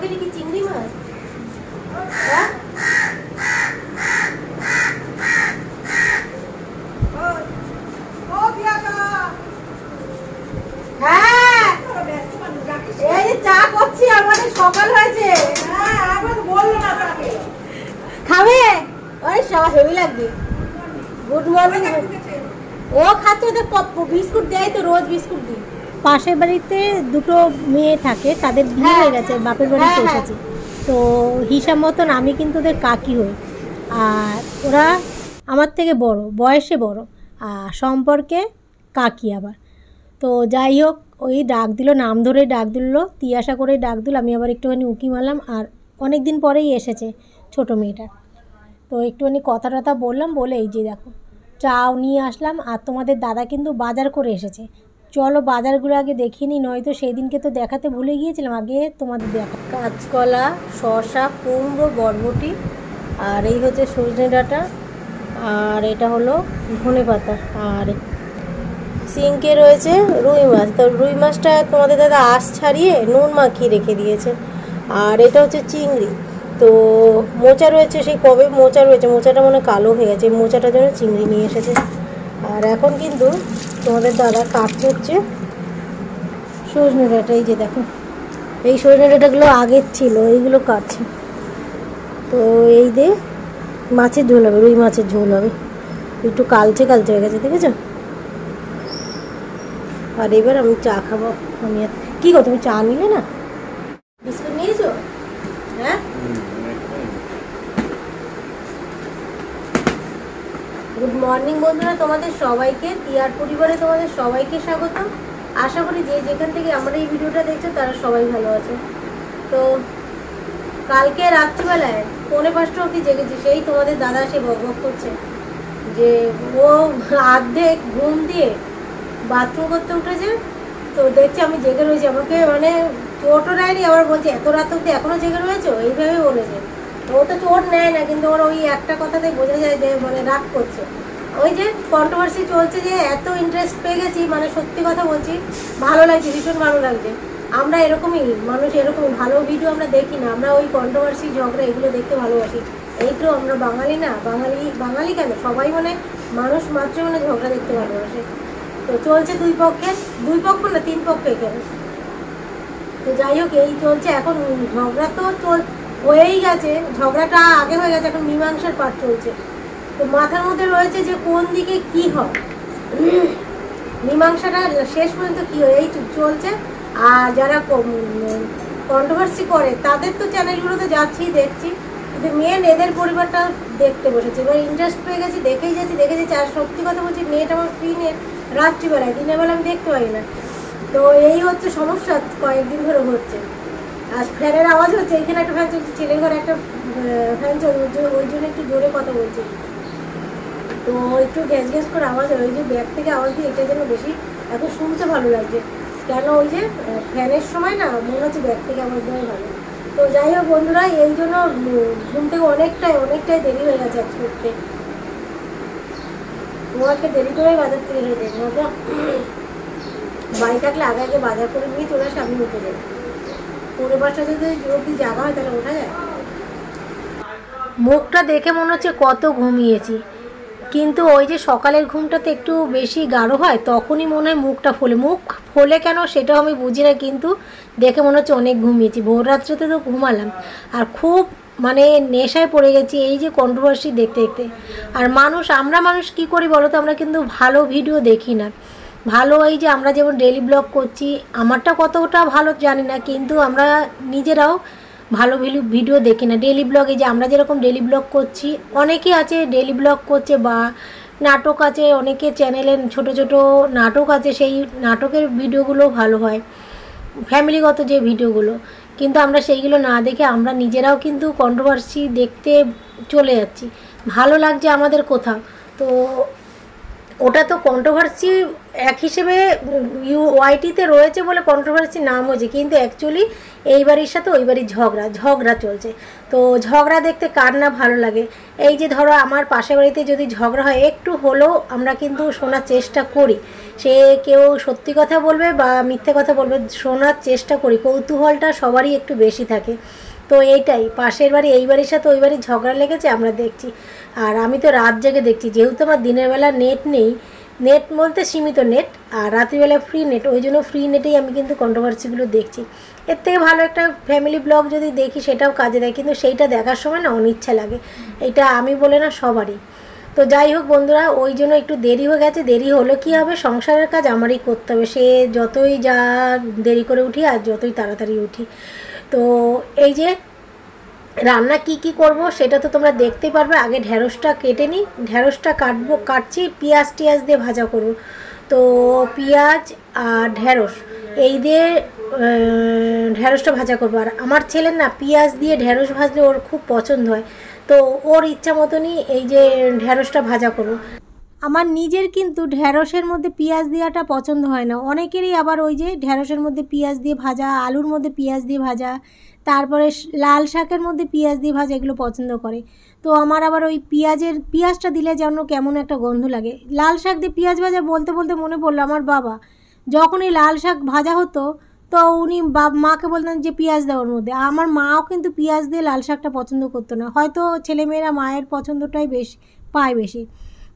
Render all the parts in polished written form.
আমাকে নাকি চিংড়ি মাছ? হ্যাঁ চা করছি, আমাদের সকাল হয়েছে। খাবে? ওই সবাই হেভি লাগবে। Good morning. ও খাচ্ছে, ওদের বিস্কুট দেয় তো, রোজ বিস্কুট দিই। পাশের বাড়িতে দুটো মেয়ে থাকে, তাদের বিয়ে হয়ে গেছে, বাপের বাড়িতে এসেছে। তো হিসাব মতন আমি কিন্তু ওদের কাকি হই। আর ওরা আমার থেকে বড়, বয়সে বড়, আর সম্পর্কে কাকি আবার। তো যাই হোক, ওই ডাক দিল, নাম ধরে ডাক দিল, তিয়াশা করে ডাক দিল। আমি আবার একটুখানি উঁকি মারলাম। আর অনেক দিন পরেই এসেছে ছোটো মেয়েটা। তো একটুখানি কথা টথা বললাম, বলে এই যে দেখো চাও নিয়ে আসলাম। আর তোমাদের দাদা কিন্তু বাজার করে এসেছে। চলো বাজারগুলো আগে দেখিয়ে নিই, নয়তো সেই দিনকে তো দেখাতে ভুলে গিয়েছিলাম। আগে তোমাদের দেখা, কাঁচকলা, শসা, কুমড়ো, বরবটি, আর এই হচ্ছে সজনে ডাঁটা, আর এটা হলো ধনেপাতা, আর সিঙ্কে রয়েছে রুই মাছ। তো রুই মাছটা তোমাদের দাদা আঁশ ছাড়িয়ে নুন মাখিয়ে রেখে দিয়েছে। আর এটা হচ্ছে চিংড়ি। তো মোচা রয়েছে, সেই কবে মোচা রয়েছে, মোচাটা মনে কালো হয়ে গেছে, মোচাটার জন্য চিংড়ি নিয়ে এসেছে। আর এখন কিন্তু তোমাদের দাদা কাট করছে সজনে ডাঁটা। এই যে দেখো, এই সজনে ডাঁটাগুলো আগের ছিল, এইগুলো কাটছে। তো এই দিয়ে মাছের ঝোল হবে, রুই মাছের ঝোল হবে। একটু কালচে কালচে হয়ে গেছে, দেখেছো? আর এবার আমি চা খাবো। আমি কী গো, তুমি চা নিলে না? বিস্কুট নিয়েছো? হ্যাঁ, গুড মর্নিং বন্ধুরা, তোমাদের সবাইকে, টিয়ার পরিবারে তোমাদের সবাইকে স্বাগত। আশা করি যে যেখান থেকে আমরা এই ভিডিওটা দেখছো তারা সবাই ভালো আছে। তো কালকে রাত্রিবেলায় 4:45 অবধি জেগেছি, সেই তোমাদের দাদা সে বকবক করছে যে ও অর্ধেক ঘুম দিয়ে বাথরুম করতে উঠেছে। তো দেখছি আমি জেগে রয়েছি, আমাকে মানে চোটও নেয়নি, আবার বলছে এত রাত অব্দি এখনও জেগে রয়েছো, এইভাবে বলেছে। ও তো চোট নেয় না, কিন্তু ওর ওই একটা কথাতে বোঝা যায় যে মানে রাগ করছে। ওই যে কন্ট্রোভার্সি চলছে, যে এত ইন্টারেস্ট পেয়ে গেছি, মানে সত্যি কথা বলছি, ভালো লাগছে, ভীষণ ভালো লাগছে। আমরা এরকমই মানুষ, এরকমই ভালো ভিডিও আমরা দেখি না, আমরা ওই কন্ট্রোভার্সি ঝগড়া এগুলো দেখতে ভালোবাসি। এই তো আমরা বাঙালি না, বাঙালি কেন, সবাই মানে মানুষ মাত্র মানে ঝগড়া দেখতে ভালোবাসে। তো চলছে দুই পক্ষ না, 3 পক্ষ এখানে। তো যাই হোক, এই চলছে এখন। ঝগড়া তো হয়েই গেছে, ঝগড়াটা আগে হয়ে গেছে, এখন মীমাংসার পাঠ চলছে। তো মাথার মধ্যে রয়েছে যে কোন দিকে কি হয়, মীমাংসাটা শেষ পর্যন্ত কি হয় এই চলছে। আর যারা কন্ট্রোভার্সি করে তাদের তো চ্যানেলগুলোতে যাচ্ছি, দেখছি, কিন্তু মেন এদের পরিবারটা দেখতে বসেছে। এবার ইন্টারেস্ট পেয়ে গেছি, দেখেই যাচ্ছি। আর সত্যি কথা বলছি, নেট আমার ফ্রি নেট রাত্রিবেলায়, দিনের বেলা আমি দেখতে পাই না। তো এই হচ্ছে সমস্যা, কয়েকদিন ধরে হচ্ছে। আর ফ্যানের আওয়াজ হচ্ছে, এখানে একটা ফ্যান চলছে, ছেলের ঘরে একটা ফ্যান চলছে, ওই জন্য একটু জোরে কথা বলছি। তো একটু গ্যাস করে আওয়াজ হয়, ওই যে ব্যাগ থেকে আওয়াজ দিয়ে, এটা যেন বেশি এত শুনতে ভালো লাগছে। কেন ওই যে ফ্যানের সময় না মনে হচ্ছে ব্যাগ থেকে আওয়াজ দেওয়াই ভালো। তো যাই হোক বন্ধুরা, এই জন্য ঘুম থেকে অনেকটাই দেরি হয়ে গেছে আজ করতে। তোমাকে দেরি করে বাজার থেকে হয়ে যায়, নয়তো বাড়ি থাকলে আগে বাজার করে নিয়ে চলে আসে, আমি উঠে যাই। 4:45 যদি জায়গা হয় তাহলে ওঠা যায়। মুখটা দেখে মনে হচ্ছে কত ঘুমিয়েছি, কিন্তু ওই যে সকালের ঘুমটাতে একটু বেশি গাঢ় হয়, তখনই মনে হয় মুখটা ফোলে। মুখ ফোলে কেন সেটাও আমি বুঝি না, কিন্তু দেখে মনে হচ্ছে অনেক ঘুমিয়েছি। ভোর রাত্রিতে তো ঘুমালাম, আর খুব মানে নেশায় পড়ে গেছি এই যে কন্ট্রোভার্সি দেখতে দেখতে। আর আমরা মানুষ কি করি বলো তো, আমরা কিন্তু ভালো ভিডিও দেখি না। ভালো এই যে আমরা যেমন ডেইলি ব্লগ করছি, আমারটা কতটা ভালো জানি না, কিন্তু আমরা নিজেরাও ভালো ভিডিও দেখি না। ডেইলি ব্লগ, এই যে আমরা যেরকম ডেইলি ব্লগ করছি, অনেকে আছে ডেইলি ব্লগ করছে, বা নাটক আছে, অনেকে চ্যানেলে ছোট নাটক আছে, সেই নাটকের ভিডিওগুলো ভালো হয়, ফ্যামিলিগত যে ভিডিওগুলো। কিন্তু আমরা সেইগুলো না দেখে আমরা নিজেরাও কিন্তু কন্ট্রোভার্সি দেখতে চলে যাচ্ছি। ভালো লাগছে আমাদের কোথাও, তো ওটা তো কন্ট্রোভার্সি এক হিসেবে ওয়াইটিতে রয়েছে বলে কন্ট্রোভার্সি নাম হয়েছে, কিন্তু অ্যাকচুয়ালি এই বাড়ির সাথে ওই বাড়ির ঝগড়া চলছে। তো ঝগড়া দেখতে কার না ভালো লাগে। এই যে ধরো আমার পাশের বাড়িতে যদি ঝগড়া হয় একটু হলেও আমরা কিন্তু শোনার চেষ্টা করি, সে কেউ সত্যি কথা বলবে বা মিথ্যে কথা বলবে, শোনার চেষ্টা করি, কৌতূহলটা সবারই একটু বেশি থাকে। তো এইটাই, পাশের বাড়ি এই বাড়ির সাথে ওই বাড়ির ঝগড়া লেগেছে আমরা দেখছি। আর আমি তো রাত জেগে দেখছি, যেহেতু আমার দিনের বেলা নেট নেই, নেট বলতে সীমিত নেট, আর রাত্রিবেলা ফ্রি নেট, ওই জন্য ফ্রি নেটেই আমি কিন্তু কন্ট্রোভার্সিগুলো দেখছি। এর থেকে ভালো একটা ফ্যামিলি ব্লগ যদি দেখি সেটাও কাজে দেয়, কিন্তু সেইটা দেখার সময় না অনিচ্ছা লাগে, এটা আমি বলে না সবারই। তো যাই হোক বন্ধুরা, ওই জন্য একটু দেরি হয়ে গেছে। দেরি হলো কি হবে, সংসারের কাজ আমারই করতে হবে, সে যতই যা দেরি করে উঠি আর যতই তাড়াতাড়ি উঠি। তো এই যে রান্না কি করব সেটা তো তোমরা দেখতেই পারবে। আগে ঢ্যাঁড়সটা কেটে নিই, ঢ্যাঁড়সটা কাটছি, পেঁয়াজ টিয়াজ দিয়ে ভাজা করব। তো পেঁয়াজ আর ঢ্যাঁড়স এই দিয়ে ঢ্যাঁড়সটা ভাজা করবো। আর আমার ছেলের না পেঁয়াজ দিয়ে ঢ্যাঁড়স ভাজলে ওর খুব পছন্দ হয়, তো ওর ইচ্ছা মতনই এই যে ঢ্যাঁড়সটা ভাজা করব। আমার নিজের কিন্তু ঢ্যাঁড়সের মধ্যে পেঁয়াজ দেওয়াটা পছন্দ হয় না, অনেকেরই আবার ওই যে ঢ্যাঁড়সের মধ্যে পেঁয়াজ দিয়ে ভাজা, আলুর মধ্যে পেঁয়াজ দিয়ে ভাজা, তারপরে লাল শাকের মধ্যে পেঁয়াজ দিয়ে ভাজা এগুলো পছন্দ করে। তো আমার আবার ওই পেঁয়াজটা দিলে যেন কেমন একটা গন্ধ লাগে। লাল শাক দিয়ে পেঁয়াজ ভাজা বলতে বলতে মনে পড়লো, আমার বাবা যখনই লাল শাক ভাজা হতো তো উনি মাকে বলতেন যে পেঁয়াজ দেওয়ার মধ্যে। আমার মাও কিন্তু পেঁয়াজ দিয়ে লাল শাকটা পছন্দ করতো না, হয়তো ছেলেমেয়েরা মায়ের পছন্দটাই পায় বেশি।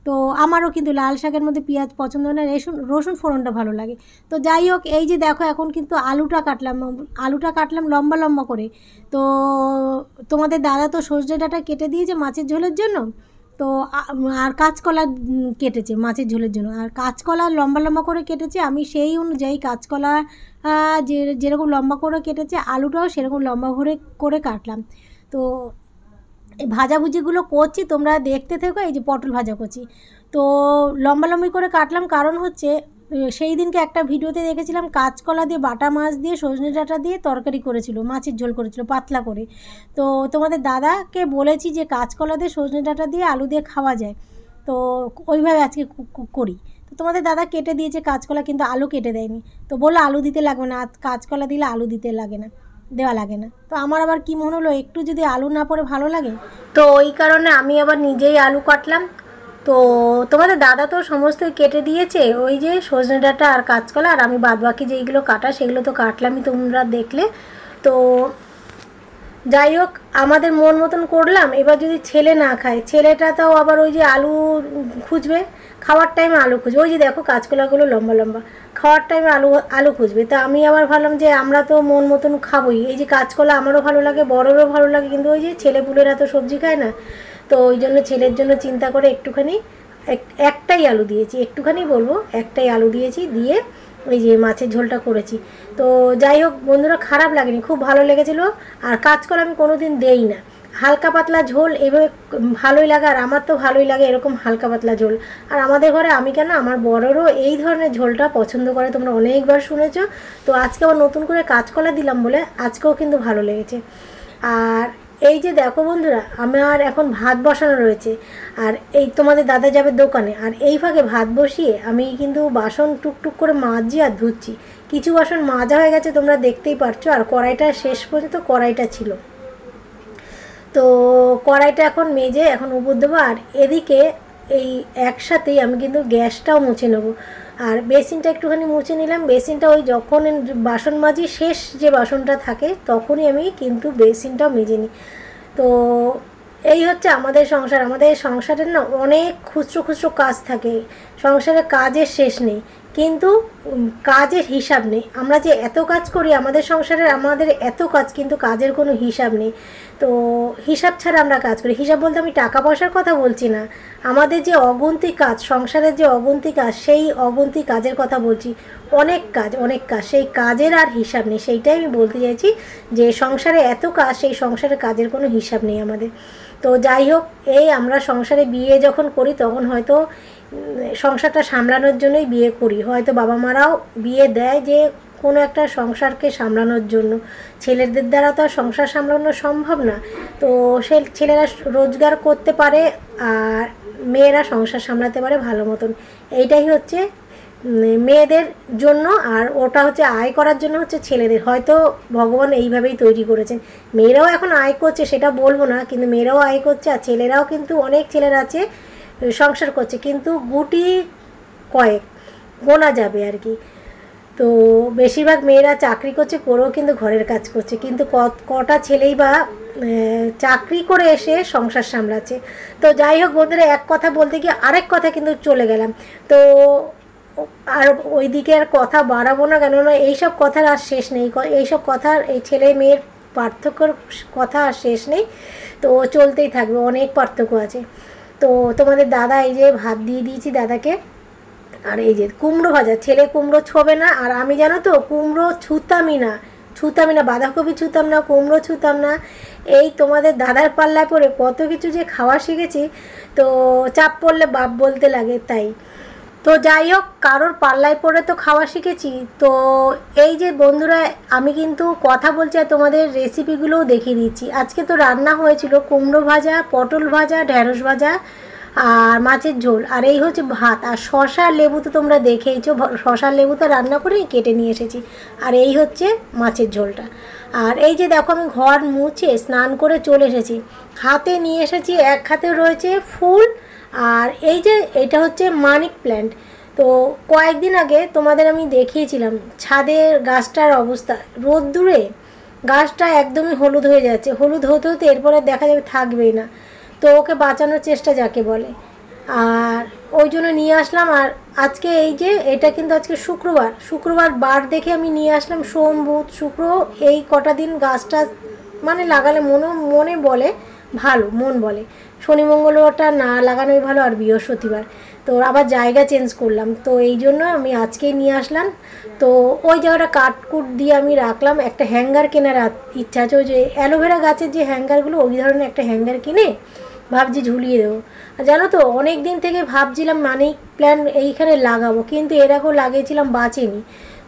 তো আমারও কিন্তু লাল শাকের মধ্যে পেঁয়াজ পছন্দ না, রসুন ফোড়নটা ভালো লাগে। তো যাই হোক, এই যে দেখো এখন কিন্তু আলুটা কাটলাম লম্বা লম্বা করে। তো তোমাদের দাদা তো সজনে ডাঁটা কেটে দিয়েছে মাছের ঝোলের জন্য, তো আর কাঁচকলা কেটেছে মাছের ঝোলের জন্য, আর কাঁচকলা লম্বা লম্বা করে কেটেছে। আমি সেই অনুযায়ী কাঁচকলা যেরকম লম্বা করে কেটেছে, আলুটাও সেরকম লম্বা করে কাটলাম। তো এই ভাজাভুজিগুলো করছি, তোমরা দেখতে থেকো। এই যে পটল ভাজা করছি, তো লম্বালম্বি করে কাটলাম, কারণ হচ্ছে সেই দিনকে একটা ভিডিওতে দেখেছিলাম কাঁচকলা দিয়ে বাটা মাছ দিয়ে সজনে ডাঁটা দিয়ে তরকারি করেছিল, মাছের ঝোল করেছিল পাতলা করে। তো তোমাদের দাদাকে বলেছি যে কাঁচকলা দিয়ে সজনে ডাঁটা দিয়ে আলু দিয়ে খাওয়া যায়, তো ওইভাবে আজকে করি। তো তোমাদের দাদা কেটে দিয়েছে কাঁচকলা, কিন্তু আলু কেটে দেয়নি। তো বললো আলু দিতে লাগবে না, কাঁচকলা দিলে আলু দেওয়া লাগে না। তো আমার আবার কি মনে হলো, একটু যদি আলু না পড়ে ভালো লাগে, তো ওই কারণে আমি আবার নিজেই আলু কাটলাম। তো তোমাদের দাদা তো সমস্তই কেটে দিয়েছে, ওই যে সজনে ডাঁটা আর কাঁচকলা, আর আমি বাদবাকি যেইগুলো কাটা সেগুলো তো কাটলামই, তোমরা দেখলে। তো যাই হোক, আমাদের মন মতন করলাম। এবার যদি ছেলে না খায়, ছেলেটা তাও আবার ওই যে আলু খুঁজবে, খাওয়ার টাইমে আলু খুঁজবে। ওই যে দেখো কাঁচকলাগুলো লম্বা লম্বা, খাওয়ার টাইমে আলু খুঁজবে। তা আমি আবার ভাবলাম যে আমরা তো মন মতন খাবোই, এই যে কাঁচকলা আমারও ভালো লাগে, বড়োরও ভালো লাগে, কিন্তু ওই যে ছেলেপুলেরা তো সবজি খায় না, তো ওই জন্য ছেলের জন্য চিন্তা করে একটুখানি একটাই আলু দিয়েছি, একটুখানি বলবো একটাই আলু দিয়েছি, দিয়ে ওই যে মাছের ঝোলটা করেছি। তো যাই হোক বন্ধুরা, খারাপ লাগেনি, খুব ভালো লেগেছিলো। আর কাঁচকলা আমি কোনো দিন দেই না, হালকা পাতলা ঝোল এভাবে ভালোই লাগে, আর আমার তো ভালোই লাগে এরকম হালকা পাতলা ঝোল। আর আমাদের ঘরে আমি কেন, আমার বড়রও এই ধরনের ঝোলটা পছন্দ করে, তোমরা অনেকবার শুনেছ। তো আজকে আবার নতুন করে কাঁচকলা দিলাম বলে আজকেও কিন্তু ভালো লেগেছে। আর এই যে দেখো বন্ধুরা, আমার এখন ভাত বসানো রয়েছে, আর এই তোমাদের দাদা যাবে দোকানে, আর এই ফাঁকে ভাত বসিয়ে আমি কিন্তু বাসন টুকটুক করে মাজছি আর ধুচ্ছি। কিছু বাসন মাজা হয়ে গেছে, তোমরা দেখতেই পারছো, আর কড়াইটা শেষ পর্যন্ত কড়াইটা ছিল, তো কড়াইটা এখন মেজে এখন উপর দেবো। আর এদিকে এই একসাথেই আমি কিন্তু গ্যাসটাও মুছে নেবো, আর বেসিনটা একটুখানি মুছে নিলাম। বেসিনটা ওই যখন বাসন মাজি শেষ যে বাসনটা থাকে তখনই আমি কিন্তু বেসিনটাও মেজে নিই। তো এই হচ্ছে আমাদের সংসার। আমাদের সংসারের না অনেক খুচরো কাজ থাকে, সংসারের কাজের শেষ নেই, কিন্তু কাজের হিসাব নেই। আমরা যে এত কাজ করি আমাদের সংসারের, আমাদের এত কাজ, কিন্তু কাজের কোনো হিসাব নেই। তো হিসাব ছাড়া আমরা কাজ করি। হিসাব বলতে আমি টাকা পয়সার কথা বলছি না, আমাদের যে অগুন্তি কাজ, সংসারের যে অগুন্তি কাজ, সেই অগুন্তি কাজের কথা বলছি। অনেক কাজ, সেই কাজের আর হিসাব নেই। সেইটাই আমি বলতে চাইছি যে সংসারে এত কাজ, সেই সংসারের কাজের কোনো হিসাব নেই আমাদের। তো যাই হোক, এই আমরা সংসারে বিয়ে যখন করি তখন হয়তো সংসারটা সামলানোর জন্যই বিয়ে করি, হয়তো বাবা মারাও বিয়ে দেয় যে কোনো একটা সংসারকে সামলানোর জন্য। ছেলেদের দ্বারা তো আর সংসার সামলানো সম্ভব না, তো ছেলেরা রোজগার করতে পারে আর মেয়েরা সংসার সামলাতে পারে ভালো মতন। এইটাই হচ্ছে মেয়েদের জন্য, আর ওটা হচ্ছে আয় করার জন্য হচ্ছে ছেলেদের। হয়তো ভগবান এইভাবেই তৈরি করেছেন। মেয়েরাও এখন আয় করছে, সেটা বলবো না, কিন্তু মেয়েরাও আয় করছে, আর ছেলেরাও কিন্তু অনেক ছেলেরা আছে সংসার করছে, কিন্তু গুটি কয়েক গোনা যাবে আর কি। তো বেশিরভাগ মেয়েরা চাকরি করছে, করেও কিন্তু ঘরের কাজ করছে, কিন্তু কটা ছেলেই বা চাকরি করে এসে সংসার সামলাচ্ছে। তো যাই হোক বন্ধুরা, এক কথা বলতে গিয়ে আরেক কথা কিন্তু চলে গেলাম। তো আর ওইদিকে আর কথা বাড়াবো না, কেননা এইসব কথার আর শেষ নেই। এইসব কথার, এই ছেলে মেয়ের পার্থক্যর কথা আর শেষ নেই, তো চলতেই থাকবে, অনেক পার্থক্য আছে। তো তোমাদের দাদা এই যে ভাত দিয়ে দিয়েছি দাদাকে, আর এই যে কুমড়ো ভাজা, ছেলে কুমড়ো ছোবে না, আর আমি জানো তো কুমড়ো ছুতামই না, বাঁধাকপি ছুতাম না, কুমড়ো ছুতাম না। এই তোমাদের দাদার পাল্লায় পড়ে কত কিছু যে খাওয়া শিখেছি, তো চাপ পড়লে বাপ বলতে লাগে তাই। তো যাই হোক, কারোর পাল্লায় পড়ে তো খাওয়া শিখেছি। তো এই যে বন্ধুরা, আমি কিন্তু কথা বলছি আর তোমাদের রেসিপিগুলোও দেখিয়ে দিচ্ছি। আজকে তো রান্না হয়েছিল কুমড়ো ভাজা, পটল ভাজা, ঢ্যাঁড়স ভাজা আর মাছের ঝোল, আর এই হচ্ছে ভাত। আর শশা লেবু তো তোমরা দেখেইছো, শশা লেবু তো রান্না করে কেটে নিয়ে এসেছি। আর এই হচ্ছে মাছের ঝোলটা। আর এই যে দেখো, আমি ঘর মুছে স্নান করে চলে এসেছি, হাতে নিয়ে এসেছি, এক হাতে রয়েছে ফুল, আর এই যে এটা হচ্ছে মানি প্ল্যান্ট। তো কয়েকদিন আগে তোমাদের আমি দেখিয়েছিলাম ছাদের গাছটার অবস্থা, রোদ্দুরে গাছটা একদমই হলুদ হয়ে যাচ্ছে, হলুদ হতে হতে এরপরে দেখা যাবে থাকবেই না। তো ওকে বাঁচানোর চেষ্টা যাকে বলে, আর ওই জন্য নিয়ে আসলাম। আর আজকে এই যে এটা কিন্তু আজকে শুক্রবার বার দেখে আমি নিয়ে আসলাম, সোম বুধ শুক্র এই কটা দিন গাছটা মানে লাগালে মনে বলে ভালো, মন বলে। শনি মঙ্গলবারটা না লাগানোই ভালো, আর বৃহস্পতিবার। তো আবার জায়গা চেঞ্জ করলাম, তো এই জন্য আমি আজকেই নিয়ে আসলাম। তো ওই জায়গাটা কাটকুট দিয়ে আমি রাখলাম। একটা হ্যাঙ্গার কেনার ইচ্ছা আছে, ওই যে অ্যালোভেরা গাছের যে হ্যাঙ্গারগুলো, ওই ধরনের একটা হ্যাঙ্গার কিনে ভাবছি ঝুলিয়ে দেবো। আর জানো তো, অনেক দিন থেকে ভাবছিলাম মানি প্ল্যান্ট এইখানে লাগাবো, কিন্তু এরকম লাগিয়েছিলাম বাঁচেনি।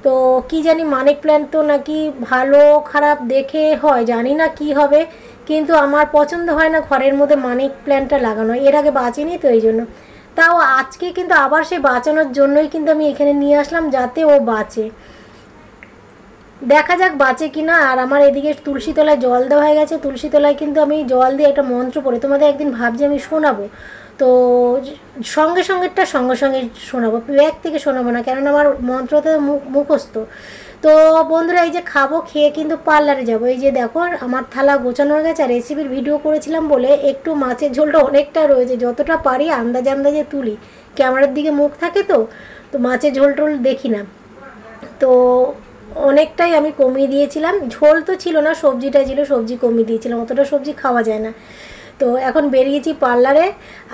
তো কি জানি, মানি প্ল্যান্ট তো নাকি ভালো খারাপ দেখে হয়, জানি না কি হবে, কিন্তু আমার পছন্দ হয় না ঘরের মধ্যে মানি প্ল্যান্টটা লাগানো। এর আগে বাঁচেনি, তো এই জন্য। তাও আজকে কিন্তু আবার সে বাঁচানোর জন্যই কিন্তু আমি এখানে নিয়ে আসলাম, যাতে ও বাঁচে। দেখা যাক বাঁচে কি না। আর আমার এদিকে তুলসী তলায় জল দেওয়া হয়ে গেছে, তুলসী তলায় কিন্তু আমি জল দিয়ে একটা মন্ত্র পড়ে তোমাদের একদিন ভাবছি আমি শোনাবো। তো সঙ্গে শোনাবো, ব্যাগ থেকে শোনাবো না, কেননা আমার মন্ত্রতে মুখস্থ। তো বন্ধুরা, এই যে খাবো, খেয়ে কিন্তু পার্লারে যাবো। এই যে দেখো, আমার থালা গোছানো হয়ে গেছে। আর রেসিপির ভিডিও করেছিলাম বলে একটু মাছের ঝোলটা অনেকটা রয়েছে, যতটা পারি আন্দাজে তুলি, ক্যামেরার দিকে মুখ থাকে তো মাছের ঝোল টোল দেখি না, তো অনেকটাই আমি কমিয়ে দিয়েছিলাম। ঝোল তো ছিল না, সবজিটা ছিল, সবজি কমিয়ে দিয়েছিলাম, অতটা সবজি খাওয়া যায় না। তো এখন বেরিয়েছি পার্লারে,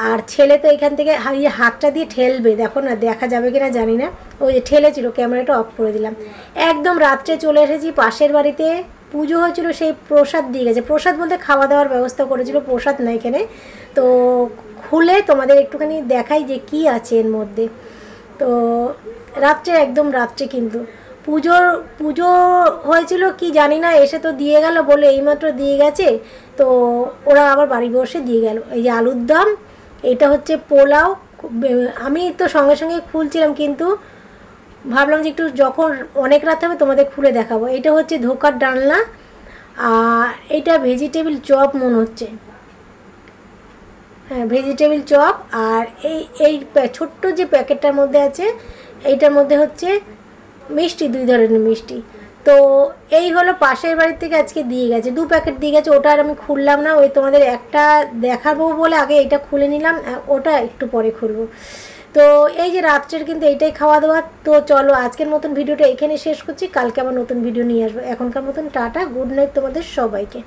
আর ছেলে তো এখান থেকে হাতটা দিয়ে ঠেলবে, দেখো না দেখা যাবে কিনা জানি না। ওই যে ঠেলেছিল, ক্যামেরাটা অফ করে দিলাম। একদম রাত্রে চলে এসেছি, পাশের বাড়িতে পুজো হয়েছিল, সেই প্রসাদ দিয়ে গেছে। প্রসাদ বলতে খাওয়া দাওয়ার ব্যবস্থা করেছিল, প্রসাদ না এখানে। তো খুলে তোমাদের একটুখানি দেখাই যে কি আছে এর মধ্যে। তো একদম রাত্রে কিন্তু পুজো হয়েছিল কি জানি না, এসে তো দিয়ে গেল বলে এইমাত্র দিয়ে গেছে। তো ওরা আবার বাড়ি বসে দিয়ে গেল। এই যে আলুর দম, এটা হচ্ছে পোলাও। আমি তো সঙ্গে খুলছিলাম, কিন্তু ভাবলাম যে একটু যখন অনেক রাত হবে তোমাদের খুলে দেখাবো। এটা হচ্ছে ধোকার ডালনা, আর এটা ভেজিটেবিল চপ মনে হচ্ছে, হ্যাঁ ভেজিটেবিল চপ। আর এই ছোট্ট যে প্যাকেটটার মধ্যে আছে, এইটার মধ্যে হচ্ছে মিষ্টি, 2 ধরনের মিষ্টি। তো এই হলো পাশের বাড়ির থেকে আজকে দিয়ে গেছে, 2 প্যাকেট দিয়ে গেছে। ওটা আর আমি খুললাম না, ওই তোমাদের একটা দেখাবো বলে আগে এটা খুলে নিলাম, ওটা একটু পরে খুলবো। তো এই যে রাত্রের কিন্তু এইটাই খাওয়া দাওয়া। তো চলো আজকের মতন ভিডিওটা এখানে শেষ করছি, কালকে আবার নতুন ভিডিও নিয়ে আসবো। এখনকার মতন টাটা, গুড নাইট তোমাদের সবাইকে।